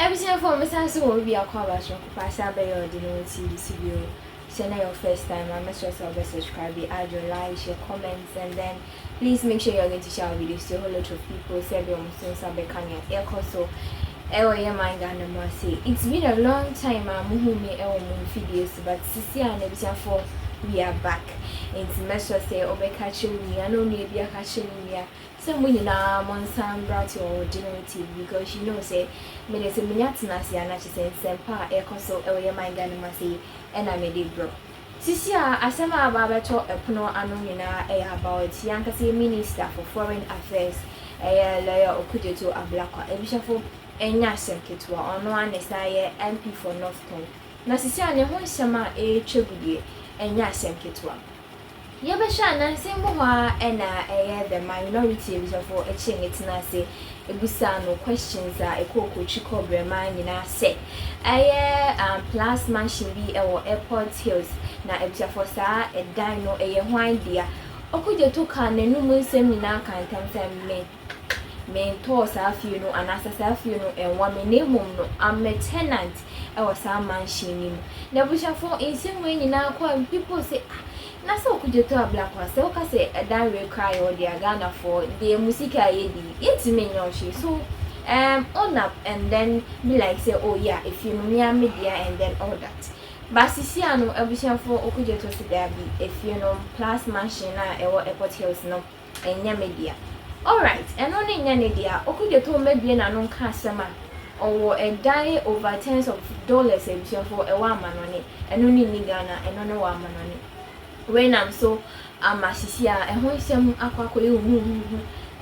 Everything for me sounds so be a cover show pass by your TV. Channel your first time, I'm sure so subscribe, add your like, share comments, and then please make sure you're going to share videos to a whole lot of people. Say since I've become your echo so it's been a long time videos, but sisi and for we are back. It's measure say obekachiri me, I know maybe a catching me. Some we now Monsan brought your original TV because you know say me there's a miniatinasi and I say sempa echo so my ganamasi and I made it bro. Sisia asema ababeto epuno anonina about yankasi minister for foreign affairs lawyer Okudzeto Ablakwa ebishafo enya semketwa ono anesaye MP for Northton na sisia ne ho nsema twegudie enya semketwa yebesha na nsembo hwa ena the minority ebishafo echengetina se ebusa no questions a ekoko chiko brema nyina se plus mansion bi ewo airport hills na ebishafo sa edan no hwan dia Okudzeto ka nenum nsem nyina kan tamsem me to sa fie no anasa sa fie no enwa me ne mum no am tenant sa mansion ni na ebishafo nsem we nyina kwa people say na so Okudzeto Ablakwa se o ka se edan we cry or the Ghana for the musika yedi intime nyoshi so on up and then be like say oh yeah if you know media and then all that but sisia no ebishafo Okudzeto se there be if you know plus mansion na airport hills no enya media all right and on enya media Okudzeto medie na no nka asema or a die over tens of dollars ebishafo m0ne eno ni Ghana eno no m0ne when I'm so amasisia ehon sem akwakoye hu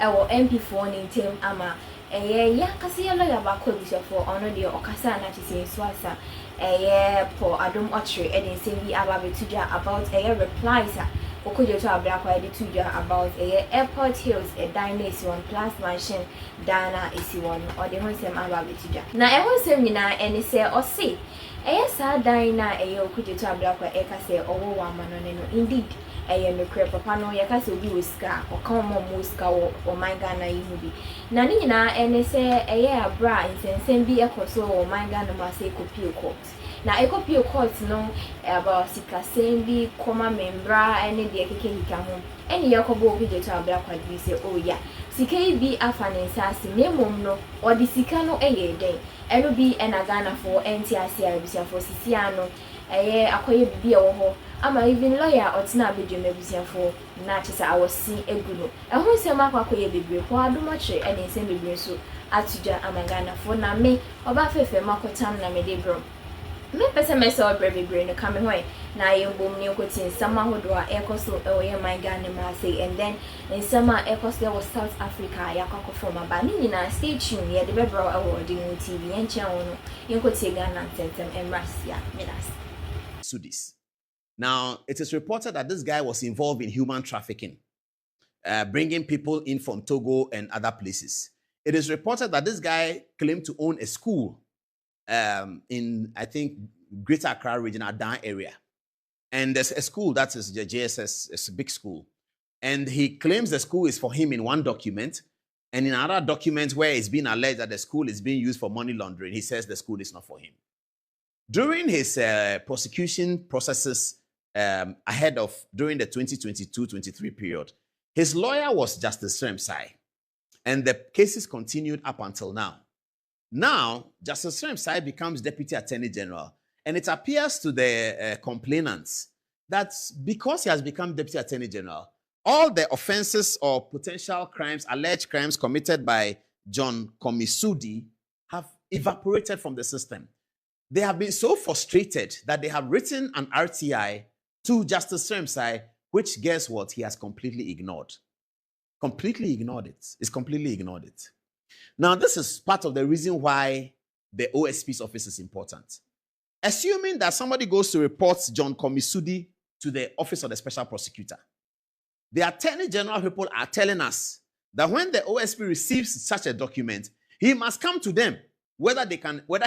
ewo MP4 ni tem ama ya kasi ya lawyer ba ko ebishafo ono de okasa na chise swasa po adom ochre edin sem bi aba betuja about replies Okudzeto Ablakwa betuja about airport hills dynasty one plus mansion dana isi one or the hon sem aba betuja na ehon sem nyina ene se o se sa dan na Okudzeto Ablakwa ka se owo wa m0ne no indeed no kre papa no ya ka se obi oska o ka mo oska o my Ghana yi hu bi na ni nyina ene se abra insensem bi ekoso o my Ghana ma se copy court na copy court no about sikasem bi koma membra ene de keke hika ho ene yakobo Okudzeto Ablakwa bi se oh yeah sika bi afanensase nemom no o di sika no den eno bi ena Ghana for NTRC abisia for sisia no akoye bibi e wo ho ama even lawyer otina abedwem abisia for na chisa awosi eguno ehun sem akoye bebre ko adomache ene sem bebre so atuja ama Ghana for na me oba fefe makotam na me de bro me pese me so bebre no kame hoy na yembom ni okotin sama hodo a ekoso ewoye my Ghana ma say and then in sama ekoso was South Africa yakako from aba ni nyina stay tuned ye de bebro award in TV enche wono yenkotie Ghana tentem emrasia medas Sudis. Now, it is reported that this guy was involved in human trafficking, bringing people in from Togo and other places. It is reported that this guy claimed to own a school in, I think, Greater Accra Regional Down area. And there's a school that is the JSS, it's a big school. And he claims the school is for him in one document. And in another document where it's been alleged that the school is being used for money laundering, he says the school is not for him. During his prosecution processes during the 2022-23 period, his lawyer was Justice Sremsai, and the cases continued up until now. Now, Justice Sremsai becomes Deputy Attorney General, and it appears to the complainants that because he has become Deputy Attorney General, all the offenses or potential crimes, alleged crimes committed by John Komisudi have evaporated from the system. They have been so frustrated that they have written an RTI to Justice Sremsai, which, guess what, he has completely ignored. Completely ignored it. He's completely ignored it. Now, this is part of the reason why the OSP's office is important. Assuming that somebody goes to report John Komisudi to the Office of the Special Prosecutor, the Attorney General people are telling us that when the OSP receives such a document, he must come to them, whether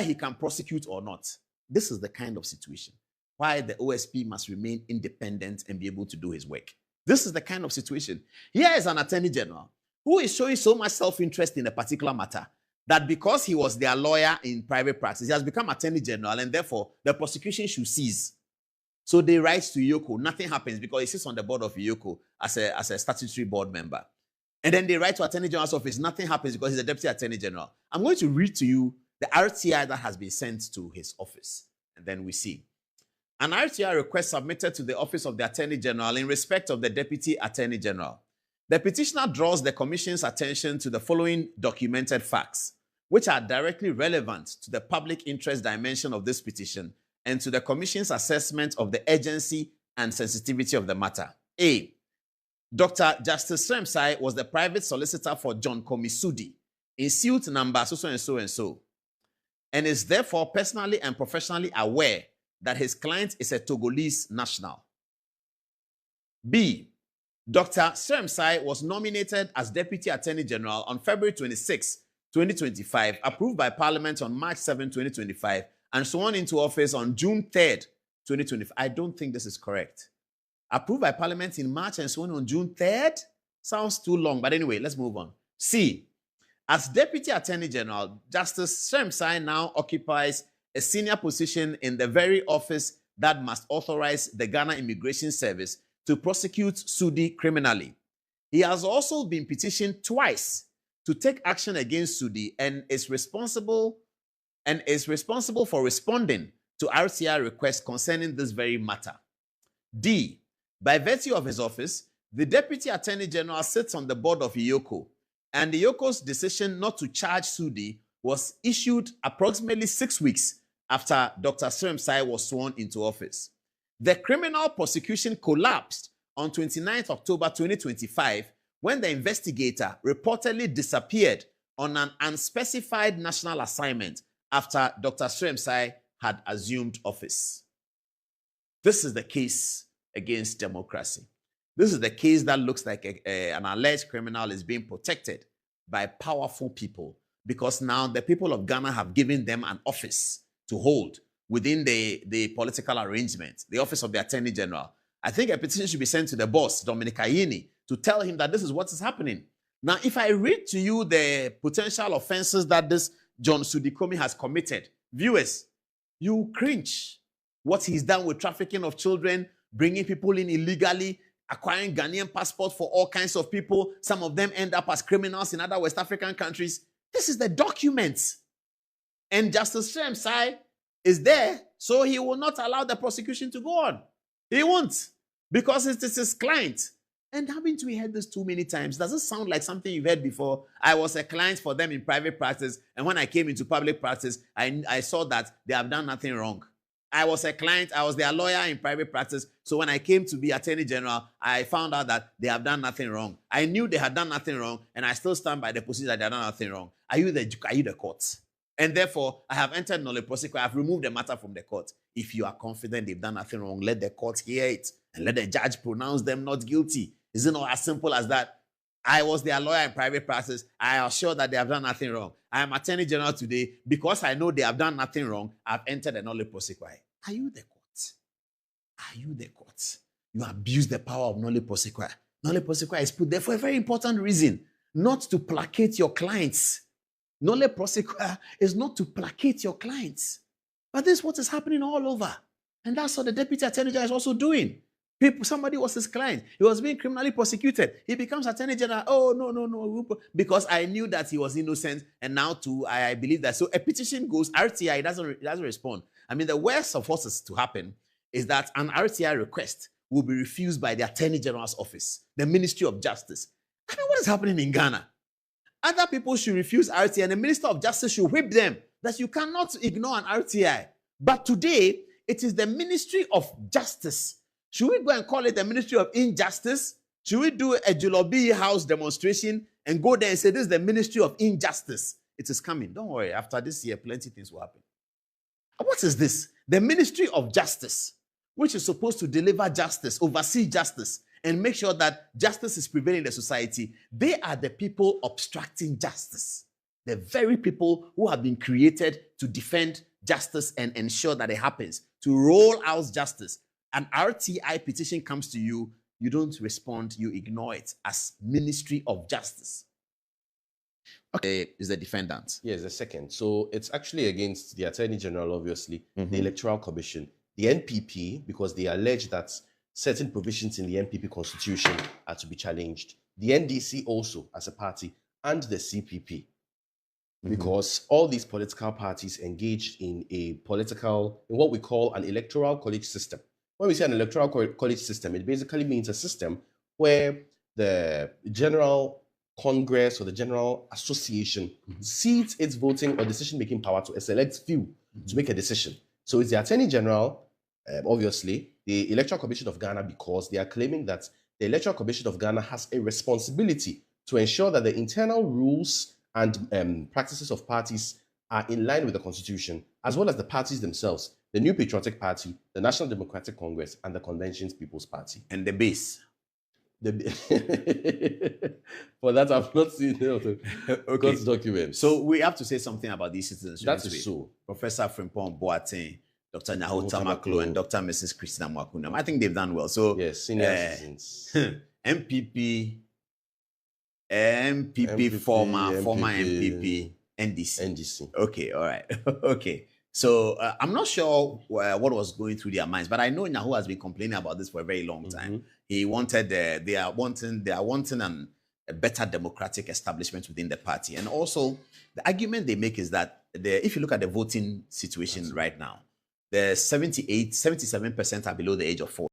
he can prosecute or not. This is the kind of situation why the OSP must remain independent and be able to do his work. This is the kind of situation. Here is an Attorney General who is showing so much self-interest in a particular matter that because he was their lawyer in private practice, he has become Attorney General, and therefore the prosecution should cease. So they write to Yoko. Nothing happens because he sits on the board of Yoko as a statutory board member. And then they write to Attorney General's office. Nothing happens because he's a Deputy Attorney General. I'm going to read to you the RTI that has been sent to his office. And then we see. An RTI request submitted to the Office of the Attorney General in respect of the Deputy Attorney General. The petitioner draws the Commission's attention to the following documented facts, which are directly relevant to the public interest dimension of this petition and to the Commission's assessment of the urgency and sensitivity of the matter. A. Dr. Justice Sremsai was the private solicitor for John Komisudi in suit number so and so and so, and is therefore personally and professionally aware that his client is a Togolese national. B. Dr. Sremsai was nominated as Deputy Attorney General on February 26, 2025, approved by Parliament on March 7, 2025, and sworn into office on June 3rd, 2025. I don't think this is correct. Approved by Parliament in March and sworn on June 3rd? Sounds too long, but anyway, let's move on. C. As Deputy Attorney General, Justice Sremsai now occupies a senior position in the very office that must authorize the Ghana Immigration Service to prosecute Sudi criminally. He has also been petitioned twice to take action against Sudi and is responsible for responding to RTI requests concerning this very matter. D. By virtue of his office, the Deputy Attorney General sits on the board of IOCO, and IOCO's decision not to charge Sudi was issued approximately 6 weeks after Dr. Sremsai was sworn into office. The criminal prosecution collapsed on 29 October 2025 when the investigator reportedly disappeared on an unspecified national assignment after Dr. Sremsai had assumed office. This is the case against democracy. This is the case that looks like an alleged criminal is being protected by powerful people because now the people of Ghana have given them an office to hold within the political arrangement, the office of the Attorney General. I think a petition should be sent to the boss, Dominic Ayini, to tell him that this is what is happening. Now, if I read to you the potential offenses that this John Sudikomi has committed, viewers, you cringe. What he's done with trafficking of children, bringing people in illegally, acquiring Ghanaian passports for all kinds of people. Some of them end up as criminals in other West African countries. This is the document. And Justice Sremsai is there, so he will not allow the prosecution to go on. He won't, because it is his client. And haven't we heard this too many times? Does it sound like something you've heard before? I was a client for them in private practice, and when I came into public practice, I saw that they have done nothing wrong. I was a client, I was their lawyer in private practice, so when I came to be Attorney General, I found out that they have done nothing wrong. I knew they had done nothing wrong, and I still stand by the position that they have done nothing wrong. Are you the court? And therefore, I have entered nolle prosequi. I have removed the matter from the court. If you are confident they've done nothing wrong, let the court hear it and let the judge pronounce them not guilty. Is it not as simple as that? I was their lawyer in private practice. I assure that they have done nothing wrong. I am Attorney General today. Because I know they have done nothing wrong, I've entered a nolle prosequi. Are you the court? Are you the court? You abuse the power of nolle prosequi. Nolle prosequi is put there for a very important reason, not to placate your clients. Nolle prosequi is not to placate your clients. But this is what is happening all over. And that's what the Deputy Attorney General is also doing. Somebody was his client. He was being criminally prosecuted. He becomes Attorney General. Oh, no. Because I knew that he was innocent. And now too, I believe that. So a petition goes, RTI doesn't respond. I mean, the worst of what is to happen is that an RTI request will be refused by the Attorney General's office, the Ministry of Justice. I mean, what is happening in Ghana? Other people should refuse RTI and the Minister of Justice should whip them that you cannot ignore an RTI. But today, it is the Ministry of Justice. Should we go and call it the Ministry of Injustice? Should we do a Julobi House demonstration and go there and say, this is the Ministry of Injustice? It is coming. Don't worry. After this year, plenty of things will happen. What is this? The Ministry of Justice, which is supposed to deliver justice, oversee justice, and make sure that justice is prevailing in the society. They are the people obstructing justice. The very people who have been created to defend justice and ensure that it happens, to roll out justice. An RTI petition comes to you, you don't respond, you ignore it as Ministry of Justice. Okay, is the defendant. Yes, the second. So it's actually against the Attorney General, obviously, the Electoral Commission, the NPP, because they allege that certain provisions in the NPP constitution are to be challenged, the NDC also as a party, and the CPP. Because all these political parties engaged in in what we call an electoral college system. When we say an electoral college system, it basically means a system where the General Congress or the General Association cedes its voting or decision-making power to a select few to make a decision. So it's the Attorney General, obviously, the Electoral Commission of Ghana, because they are claiming that the Electoral Commission of Ghana has a responsibility to ensure that the internal rules and practices of parties are in line with the Constitution, as well as the parties themselves, the New Patriotic Party, the National Democratic Congress, and the Convention's People's Party. And the base. For that, I've not seen the God's documents. So we have to say something about these citizens. That is so. Professor Frimpong Boateng, Dr. Nyaho Tamaklo, and Dr. Mrs. Christina Mwakunam. I think they've done well. So yes, senior citizens. MPP, former MPP, NDC. Okay, all right. Okay. So I'm not sure what was going through their minds, but I know Nyaho has been complaining about this for a very long time. He wanted, they are wanting a better democratic establishment within the party. And also, the argument they make is that if you look at the voting situation right now, the 77% are below the age of 40.